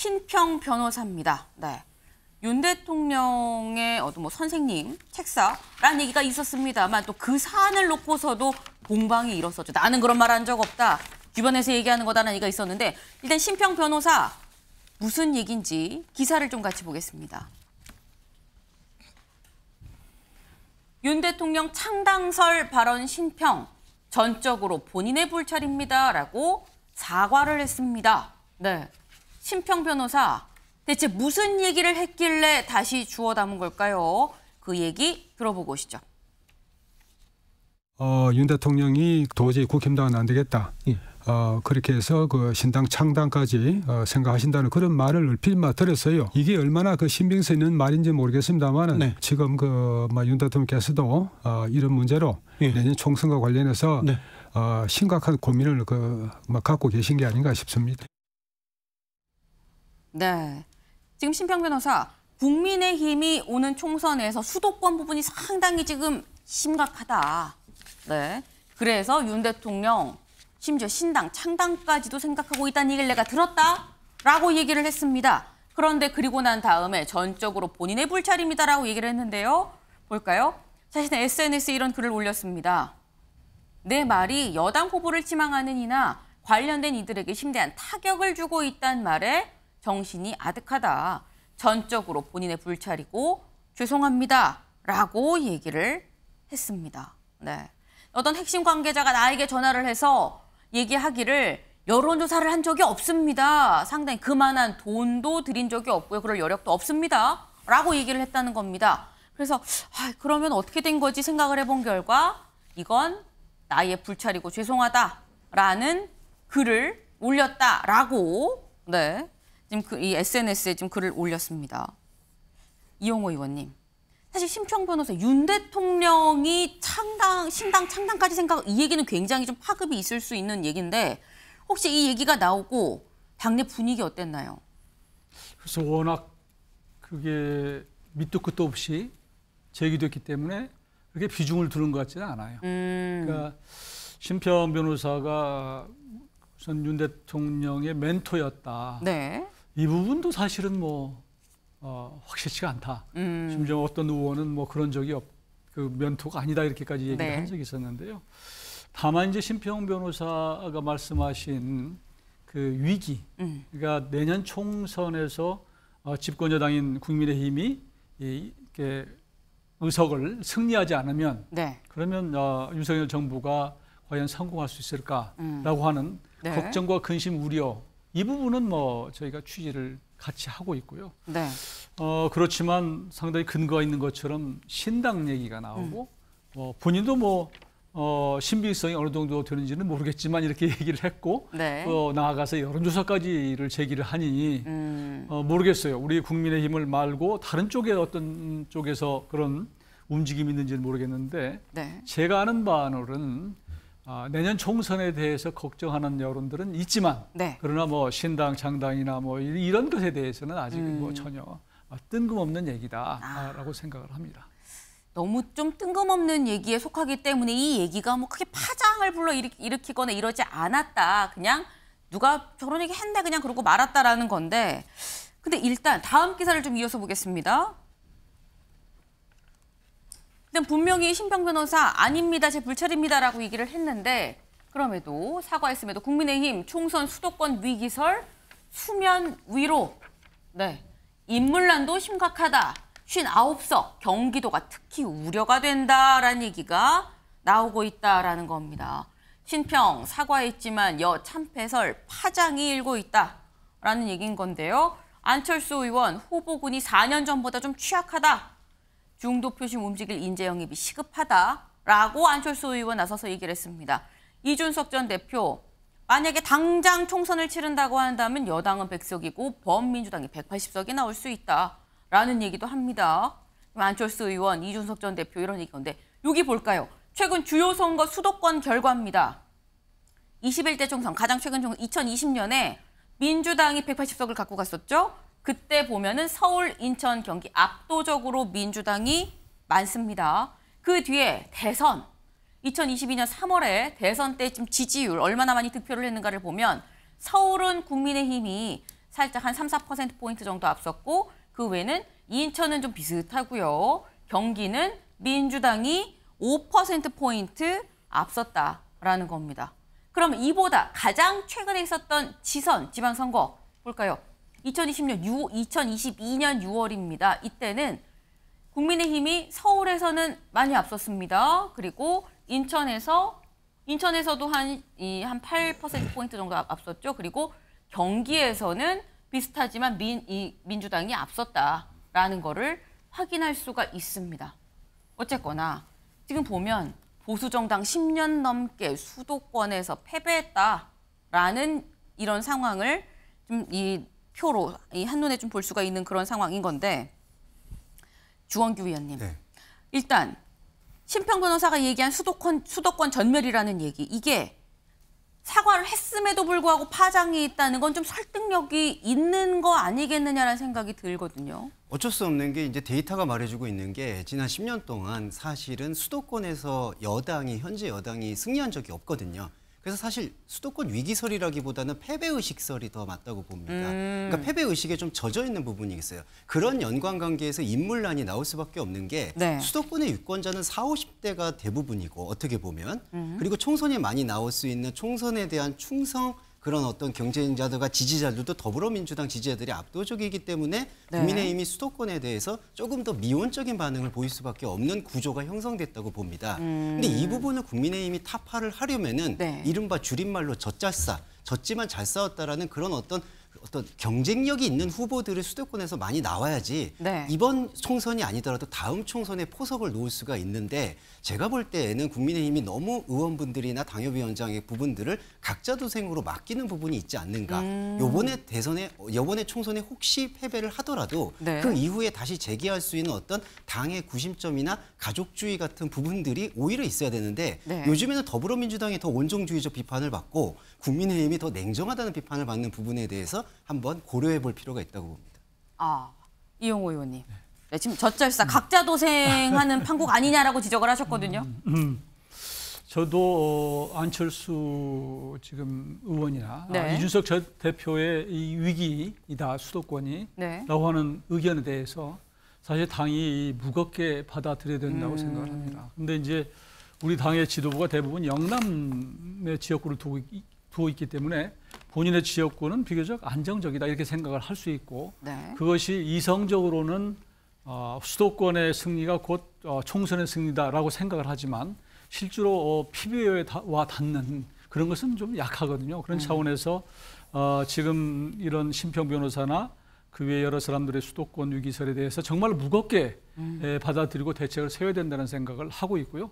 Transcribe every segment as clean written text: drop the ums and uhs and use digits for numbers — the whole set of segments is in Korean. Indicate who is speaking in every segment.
Speaker 1: 신평 변호사입니다. 네. 윤 대통령의 선생님, 책사라는 얘기가 있었습니다만 또 그 사안을 놓고서도 공방이 일었었죠. 나는 그런 말 한 적 없다. 주변에서 얘기하는 거다라는 얘기가 있었는데 일단 신평 변호사 무슨 얘기인지 기사를 좀 같이 보겠습니다. 윤 대통령 창당설 발언 신평, 전적으로 본인의 불찰입니다라고 사과를 했습니다. 네, 신평 변호사 대체 무슨 얘기를 했길래 다시 주워 담은 걸까요? 그 얘기 들어보고 오시죠.
Speaker 2: 윤 대통령이 도저히 국힘당은 안 되겠다. 그렇게 해서 그 신당 창당까지 생각하신다는 그런 말을 얼핏 들었어요. 이게 얼마나 그 신빙성 있는 말인지 모르겠습니다만은 네. 지금 윤 대통령께서도 이런 문제로 내년 총선과 관련해서 심각한 고민을 갖고 계신 게 아닌가 싶습니다.
Speaker 1: 네, 지금 신평 변호사 국민의힘이 오는 총선에서 수도권 부분이 상당히 지금 심각하다. 네, 그래서 윤 대통령 심지어 신당 창당까지도 생각하고 있다는 얘기를 내가 들었다라고 얘기를 했습니다. 그런데 그리고 난 다음에 전적으로 본인의 불찰입니다라고 얘기를 했는데요. 볼까요? 자신의 SNS에 이런 글을 올렸습니다. 내 말이 여당 후보를 지망하는 이나 관련된 이들에게 심대한 타격을 주고 있다는 말에 정신이 아득하다. 전적으로 본인의 불찰이고 죄송합니다라고 얘기를 했습니다. 네. 어떤 핵심 관계자가 나에게 전화를 해서 얘기하기를 여론조사를 한 적이 없습니다. 상당히 그만한 돈도 들인 적이 없고요. 그럴 여력도 없습니다. 라고 얘기를 했다는 겁니다. 그래서 그러면 어떻게 된 거지 생각을 해본 결과 이건 나의 불찰이고 죄송하다라는 글을 올렸다라고 네, 지금 이 SNS에 지금 글을 올렸습니다. 이용호 의원님. 사실 신평 변호사 윤 대통령이 신당 창당까지 이 얘기는 굉장히 좀 파급이 있을 수 있는 얘기인데 혹시 이 얘기가 나오고 당내 분위기 어땠나요?
Speaker 3: 그래서 워낙 그게 밑도 끝도 없이 제기됐기 때문에 그렇게 비중을 두는 것 같지는 않아요. 그러니까 신평 변호사가 우선 윤 대통령의 멘토였다.
Speaker 1: 네.
Speaker 3: 이 부분도 사실은 확실치가 않다. 심지어 어떤 의원은 그런 적이 그 멘토가 아니다 이렇게까지 얘기를 한 적이 있었는데요. 다만 이제 신평 변호사가 말씀하신 그 위기, 그러니까 내년 총선에서 집권 여당인 국민의힘이 이렇게 의석을 승리하지 않으면 그러면 윤석열 정부가 과연 성공할 수 있을까라고 하는 걱정과 근심, 우려 이 부분은 저희가 취지를 같이 하고 있고요.
Speaker 1: 네.
Speaker 3: 그렇지만 상당히 근거가 있는 것처럼 신당 얘기가 나오고 본인도 신빙성이 어느 정도 되는지는 모르겠지만 이렇게 얘기를 했고 또 나아가서 여론조사까지를 제기를 하니 모르겠어요. 우리 국민의힘을 말고 다른 쪽에 어떤 쪽에서 그런 움직임이 있는지는 모르겠는데 제가 아는 바로는 내년 총선에 대해서 걱정하는 여론들은 있지만 그러나 신당 창당이나 이런 것에 대해서는 아직 전혀 뜬금없는 얘기다라고 생각을 합니다.
Speaker 1: 너무 좀 뜬금없는 얘기에 속하기 때문에 이 얘기가 크게 파장을 불러일으키거나 이러지 않았다. 그냥 누가 저런 얘기 했네 그냥 그러고 말았다라는 건데 근데 일단 다음 기사를 좀 이어서 보겠습니다. 일단 분명히 신평 변호사 아닙니다. 제 불찰입니다라고 얘기를 했는데 그럼에도 사과했음에도 국민의힘 총선 수도권 위기설 수면 위로 인물난도 심각하다. 59석 경기도가 특히 우려가 된다라는 얘기가 나오고 있다라는 겁니다. 신평 사과했지만 참패설 파장이 일고 있다라는 얘기인 건데요. 안철수 의원 후보군이 4년 전보다 좀 취약하다. 중도 표심 움직일 인재 영입이 시급하다라고 안철수 의원 나서서 얘기를 했습니다. 이준석 전 대표, 만약에 당장 총선을 치른다고 한다면 여당은 100석이고 범민주당이 180석이 나올 수 있다라는 얘기도 합니다. 안철수 의원, 이준석 전 대표 이런 얘기인데 여기 볼까요? 최근 주요 선거 수도권 결과입니다. 21대 총선, 가장 최근 총선 2020년에 민주당이 180석을 갖고 갔었죠. 그때 보면은 서울, 인천, 경기 압도적으로 민주당이 많습니다. 그 뒤에 대선, 2022년 3월에 대선 때 지금 지지율 얼마나 많이 득표를 했는가를 보면 서울은 국민의힘이 살짝 한 3, 4%포인트 정도 앞섰고 그 외에는 인천은 좀 비슷하고요. 경기는 민주당이 5%포인트 앞섰다라는 겁니다. 그럼 이보다 가장 최근에 있었던 지방선거 볼까요? 2022년 6월입니다. 이때는 국민의힘이 서울에서는 많이 앞섰습니다. 그리고 인천에서도 한 8%포인트 정도 앞섰죠. 그리고 경기에서는 비슷하지만 민주당이 앞섰다라는 거를 확인할 수가 있습니다. 어쨌거나 지금 보면 보수정당 10년 넘게 수도권에서 패배했다라는 이런 상황을 좀 이 표로 한눈에 좀 볼 수가 있는 그런 상황인 건데 주원규 위원님. 네. 일단 심평 변호사가 얘기한 수도권 전멸이라는 얘기 이게 사과를 했음에도 불구하고 파장이 있다는 건 좀 설득력이 있는 거 아니겠느냐라는 생각이 들거든요.
Speaker 4: 어쩔 수 없는 게 이제 데이터가 말해주고 있는 게 지난 10년 동안 사실은 수도권에서 현재 여당이 승리한 적이 없거든요. 그래서 사실 수도권 위기설이라기보다는 패배의식설이 더 맞다고 봅니다. 그러니까 패배의식에 좀 젖어 있는 부분이 있어요. 그런 연관관계에서 인물난이 나올 수밖에 없는 게 네. 수도권의 유권자는 40, 50대가 대부분이고 어떻게 보면 그리고 총선에 많이 나올 수 있는 총선에 대한 충성 그런 어떤 경쟁자들과 지지자들도 더불어민주당 지지자들이 압도적이기 때문에 네. 국민의힘이 수도권에 대해서 조금 더 미온적인 반응을 보일 수밖에 없는 구조가 형성됐다고 봅니다. 근데 이 부분을 국민의힘이 타파를 하려면은 네. 이른바 줄임말로 젖잘싸, 졌지만 잘 싸웠다라는 그런 어떤 경쟁력이 있는 후보들을 수도권에서 많이 나와야지 네. 이번 총선이 아니더라도 다음 총선에 포석을 놓을 수가 있는데 제가 볼 때에는 국민의힘이 너무 의원분들이나 당협위원장의 부분들을 각자 도생으로 맡기는 부분이 있지 않는가. 요번에 총선에 혹시 패배를 하더라도 네. 그 이후에 다시 재기할 수 있는 어떤 당의 구심점이나 가족주의 같은 부분들이 오히려 있어야 되는데 네. 요즘에는 더불어민주당이 더 온정주의적 비판을 받고 국민의힘이 더 냉정하다는 비판을 받는 부분에 대해서 한번 고려해 볼 필요가 있다고 봅니다.
Speaker 1: 이용호 의원님. 네, 지금 젖잘싸 각자 도생하는 판국 아니냐라고 지적을 하셨거든요.
Speaker 3: 저도 안철수 지금 의원이나
Speaker 1: 네.
Speaker 3: 이준석 전 대표의 이 위기이다 수도권이
Speaker 1: 네.
Speaker 3: 라고 하는 의견에 대해서 사실 당이 무겁게 받아들여야 된다고 생각을 합니다. 그런데 이제 우리 당의 지도부가 대부분 영남의 지역구를 두고 있기 때문에 본인의 지역구는 비교적 안정적이다 이렇게 생각을 할 수 있고 네. 그것이 이성적으로는 수도권의 승리가 곧 총선의 승리다라고 생각을 하지만 실제로 피부와 닿는 그런 것은 좀 약하거든요. 그런 차원에서 지금 이런 심평 변호사나 그 외 여러 사람들의 수도권 위기설에 대해서 정말 무겁게 받아들이고 대책을 세워야 된다는 생각을 하고 있고요.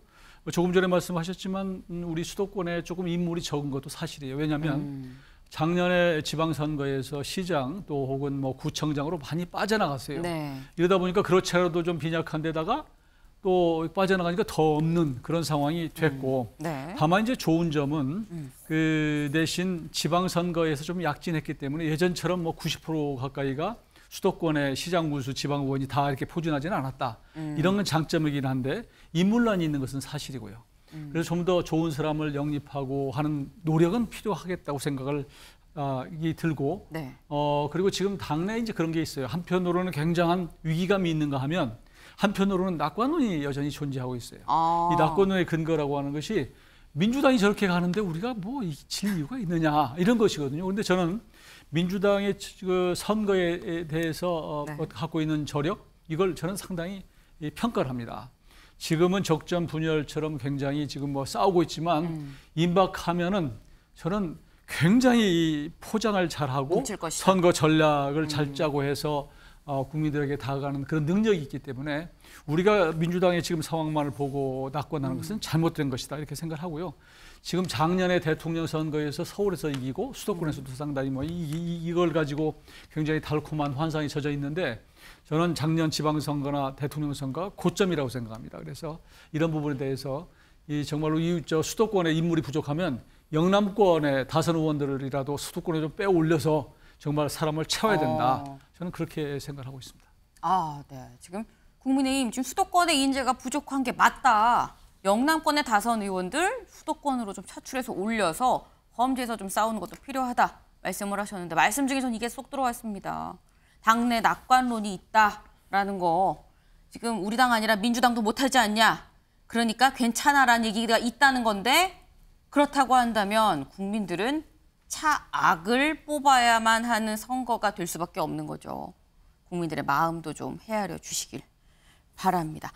Speaker 3: 조금 전에 말씀하셨지만 우리 수도권에 조금 인물이 적은 것도 사실이에요. 왜냐하면 작년에 지방선거에서 시장 또 혹은 뭐 구청장으로 많이 빠져나갔어요. 네. 이러다 보니까 그렇지 않아도 좀 빈약한 데다가 또 빠져나가니까 더 없는 그런 상황이 됐고 네. 다만 이제 좋은 점은 그 대신 지방선거에서 좀 약진했기 때문에 예전처럼 뭐 90% 가까이가 수도권의 시장 군수 지방 의원이 다 이렇게 포진하지는 않았다. 이런 건 장점이긴 한데 인물난이 있는 것은 사실이고요. 그래서 좀 더 좋은 사람을 영입하고 하는 노력은 필요하겠다고 생각을 들고 네. 그리고 지금 당내에 이제 그런 게 있어요. 한편으로는 굉장한 위기감이 있는가 하면 한편으로는 낙관론이 여전히 존재하고 있어요. 이 낙관론의 근거라고 하는 것이 민주당이 저렇게 가는데 우리가 뭐 질 이유가 있느냐 이런 것이거든요. 그런데 저는 민주당의 그 선거에 대해서 네. 갖고 있는 저력 이걸 저는 상당히 평가를 합니다. 지금은 적전 분열처럼 굉장히 지금 뭐 싸우고 있지만 임박하면은 저는 굉장히 포장을 잘하고 선거 전략을 잘 짜고 해서 국민들에게 다가가는 그런 능력이 있기 때문에 우리가 민주당의 지금 상황만을 보고 낙관하는 것은 잘못된 것이다 이렇게 생각하고요. 지금 작년에 대통령 선거에서 서울에서 이기고 수도권에서도 상당히 뭐 이걸 가지고 굉장히 달콤한 환상이 젖어 있는데 저는 작년 지방선거나 대통령 선거가 고점이라고 생각합니다. 그래서 이런 부분에 대해서 정말로 수도권에 인물이 부족하면 영남권의 다선 의원들이라도 수도권에 좀 빼어 올려서 정말 사람을 채워야 된다. 저는 그렇게 생각하고 있습니다.
Speaker 1: 네. 지금 국민의힘 지금 수도권의 인재가 부족한 게 맞다. 영남권의 다선 의원들 수도권으로 좀 차출해서 올려서 험지에서 좀 싸우는 것도 필요하다. 말씀을 하셨는데 말씀 중에선 이게 쏙 들어왔습니다. 당내 낙관론이 있다라는 거 지금 우리 당 아니라 민주당도 못하지 않냐. 그러니까 괜찮아라는 얘기가 있다는 건데 그렇다고 한다면 국민들은 차악을 뽑아야만 하는 선거가 될 수밖에 없는 거죠. 국민들의 마음도 좀 헤아려 주시길 바랍니다.